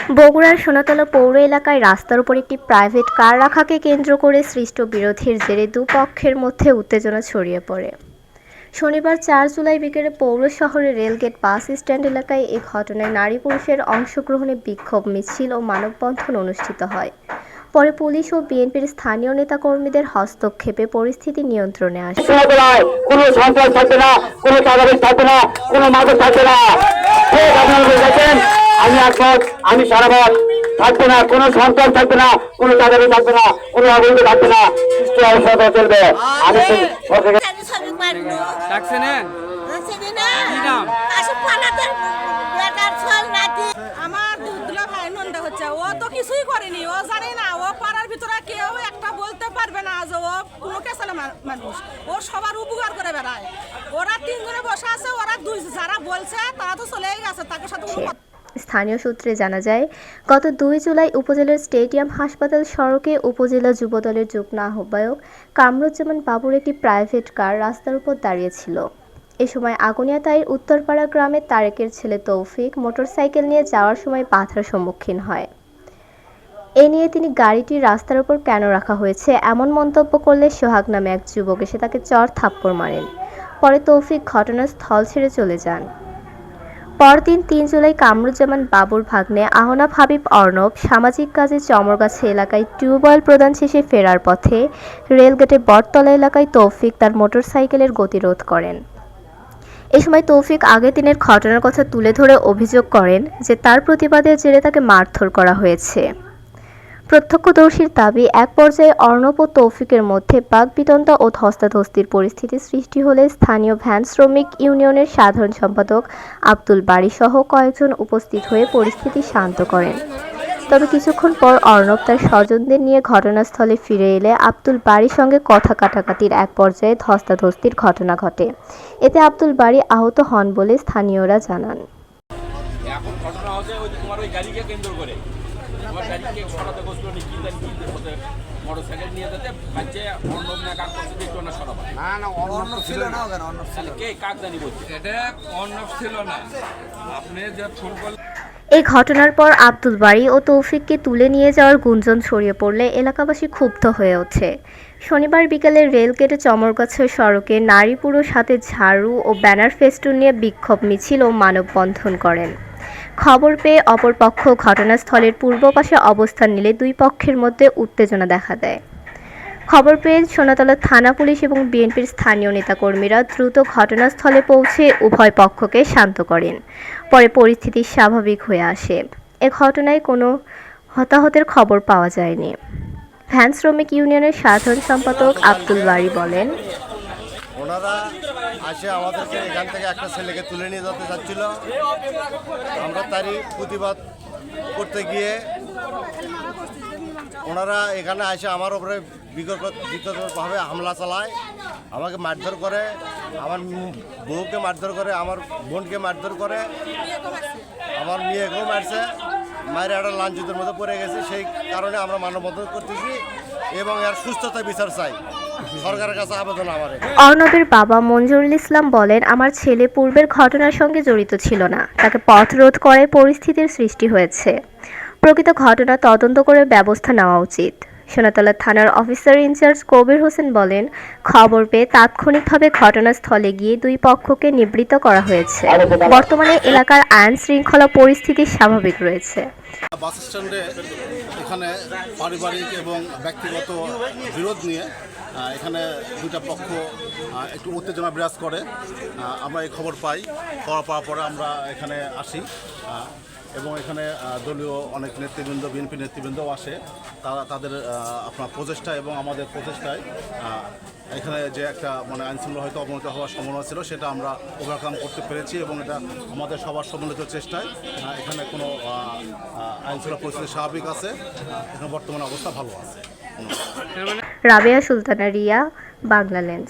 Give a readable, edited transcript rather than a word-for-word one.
বগুড়ার সোনাতলা পৌর এলাকায় রাস্তার উপর একটি প্রাইভেট কার রাখাকে কেন্দ্র করে সৃষ্ট বিরোধের জেরে দুপক্ষের মধ্যে উত্তেজনা ছড়িয়ে পড়ে। শনিবার ৪ জুলাই বিকেলে পৌর শহরের রেলগেট বাস স্ট্যান্ড এলাকায় এ ঘটনায় নারী পুরুষের অংশগ্রহণে বিক্ষোভ মিছিল ও মানববন্ধন অনুষ্ঠিত হয়। পরে পুলিশ ও বিএনপির স্থানীয় নেতাকর্মীদের হস্তক্ষেপে পরিস্থিতি নিয়ন্ত্রণে আসে। কোনো সন্ত্রাস থাকবে না, কোনো চাঁদাবাজ থাকবে না, কোনো মাদক থাকবে না। আমি একমত, আমি সারাবাদ থাকবে না, কোনো সন্ত্রাস থাকবে না, কোনো চাঁদাবাজ থাকবে না, কোনো অবৈধ থাকবে না, সুষ্ঠু অবস্থা চলবে। আমি আমার দুলা ভাই নন্দা হচ্ছে, ও তো কিছুই করেনি, ও জানে না, ও পাড়ার ভিতরে কেউ একটা বলতে পারবে না যে ও কোনো কেসালে মানুষ, ও সবার উপকার করে বেড়ায়। ওরা তিনজনে বসে আছে, ওরা দুই যারা বলছে তারা তো চলেই গেছে, তাদের সাথে কোনো স্থানীয় সূত্রে জানা যায়, গত ২ জুলাই উপজেলার স্টেডিয়াম হাসপাতাল সড়কে উপজেলা যুবদলের যুগ্ম আহ্বায়ক কামরুজ্জামান বাবুর একটি প্রাইভেট কার রাস্তার উপর দাঁড়িয়েছিল। এ সময় আগুনিয়াতাইর উত্তরপাড়া গ্রামের তারেকের ছেলে তৌফিক মোটরসাইকেল নিয়ে যাওয়ার সময় বাধার সম্মুখীন হয়। এ নিয়ে তিনি গাড়িটি রাস্তার উপর কেন রাখা হয়েছে এমন মন্তব্য করলে সোহাগ নামে এক যুবক এসে তাকে চড় থাপ্পড় মারেন। পরে তৌফিক ঘটনাস্থল ছেড়ে চলে যান। পরদিন ৩ জুলাই কামরুজ্জামান বাবুর ভাগ্নে আহনাব হাবিব অর্ণব সামাজিক কাজে চমরগাছা এলাকায় টিউবওয়েল প্রদান শেষে ফেরার পথে রেলগেটে বটতলা এলাকায় তৌফিক তার মোটরসাইকেলের গতিরোধ করেন। এ সময় তৌফিক আগের দিনের ঘটনার কথা তুলে ধরে অভিযোগ করেন যে তার প্রতিবাদের জেরে তাকে মারধর করা হয়েছে। প্রত্যক্ষদর্শীর দাবি, এক পর্যায়ে অর্ণব ও তৌফিকের মধ্যে বাকবিতণ্ডা ও ধস্তাধস্তির পরিস্থিতি সৃষ্টি হলে স্থানীয় ভ্যান শ্রমিক ইউনিয়নের সাধারণ সম্পাদক আব্দুল বারী সহ কয়েকজন উপস্থিত হয়ে পরিস্থিতি শান্ত করেন। তবে কিছুক্ষণ পর অর্ণব তার স্বজনদের নিয়ে ঘটনাস্থলে ফিরে এলে আব্দুল বারীর সঙ্গে কথা কাটাকাটির এক পর্যায়ে ধস্তাধস্তির ঘটনা ঘটে। এতে আব্দুল বারী আহত হন বলে স্থানীয়রা জানান। এখন ঘটনা হচ্ছে ওই তোমার ওই গাড়িকে কেন্দ্র করে আমার গাড়িকে সরাতে বসলো নি কিনতে হতে মোটরসাইকেল নিয়ে যেতে বাচ্চা অর্ণব না কাক করছে একটু না সরাবা না অর্ণব ছিল না, ওখানে অর্ণব ছিল কে কাক জানি বলছে এটা অর্ণব ছিল না। আপনি যে ফোন করলেন এই ঘটনার পর আব্দুল বারী ও তৌফিককে তুলে নিয়ে যাওয়ার গুঞ্জন ছড়িয়ে পড়লে এলাকাবাসী ক্ষুব্ধ হয়ে ওঠে। শনিবার বিকেলে রেলগেটে চমরগাছা সড়কে নারী পুরুষ হাতে ঝাড়ু ও ব্যানার ফেস্টুন নিয়ে বিক্ষোভ মিছিল ও মানববন্ধন করেন। খবর পেয়ে অপরপক্ষ ঘটনাস্থলের পূর্ব পাশে অবস্থান নিলে দুই পক্ষের মধ্যে উত্তেজনা দেখা দেয়। খবর পেয়ে সোনাতলা থানা পুলিশ এবং বিএনপির স্থানীয় নেতাকর্মীরা দ্রুত ঘটনাস্থলে পৌঁছে উভয় পক্ষকে শান্ত করেন। পরে পরিস্থিতি স্বাভাবিক হয়ে আসে। এ ঘটনায় কোনো হতাহতের খবর পাওয়া যায়নি। ভ্যান শ্রমিক ইউনিয়নের সাধারণ সম্পাদক আব্দুল বারী বলেন, ওনারা আসে আমাদেরকে এখান থেকে একটা ছেলেকে তুলে নিয়ে যেতে চাচ্ছিল। আমরা তারই প্রতিবাদ করতে গিয়ে ওনারা এখানে এসে আমার উপরে বিগতভাবে হামলা চালায়, আমাকে মারধর করে, আমার বউকে মারধর করে, আমার বোনকে মারধর করে, আমার মেয়েকেও মারছে, মায়ের একটা লাঞ্ছিতের মধ্যে পড়ে গেছে। সেই কারণে আমরা মানববন্ধন করতেছি এবং এর সুস্থতা বিচার চাই। সরকারের কাছে আবেদন আমার। অর্ণবের বাবা মঞ্জুরুল ইসলাম বলেন, আমার ছেলে পূর্বের ঘটনার সঙ্গে জড়িত ছিল না, তাকে পথ রোধ করে পরিস্থিতির সৃষ্টি হয়েছে। প্রকৃত ঘটনা তদন্ত করে ব্যবস্থা নেওয়া উচিত। সোনাতলা থানার অফিসার ইনচার্জ কবির হোসেন বলেন, খবর পেয়ে তাৎক্ষণিকভাবে ঘটনাস্থলে গিয়ে দুই পক্ষকে নিবৃত্ত করা হয়েছে। বর্তমানে এলাকার আইন শৃঙ্খলা পরিস্থিতি স্বাভাবিক রয়েছে। বাস স্ট্যান্ডে এখানে পারিবারিক এবং ব্যক্তিগত বিরোধ নিয়ে এখানে দুইটা পক্ষ একটু উত্তেজনা বিরাজ করে। আমরা এই খবর পাওয়ার পরে আমরা এখানে আসি এবং এখানে দলীয় অনেক নেতৃবৃন্দ, বিএনপি নেতৃবৃন্দও আসে। তারা তাদের আপনার প্রচেষ্টা এবং আমাদের প্রচেষ্টায় এখানে যে একটা আইনশৃঙ্খলা হয়তো অবনতি হওয়ার সম্ভাবনা ছিল, সেটা আমরা ওভারকাম করতে পেরেছি এবং এটা আমাদের সবার সম্মিলিত চেষ্টায় এখানে কোনো আইনশৃঙ্খলা পরিস্থিতি স্বাভাবিক আছে। এখানে বর্তমানে অবস্থা ভালো আছে। রাবেয়া সুলতানা রিয়া, বাংলালেন্স।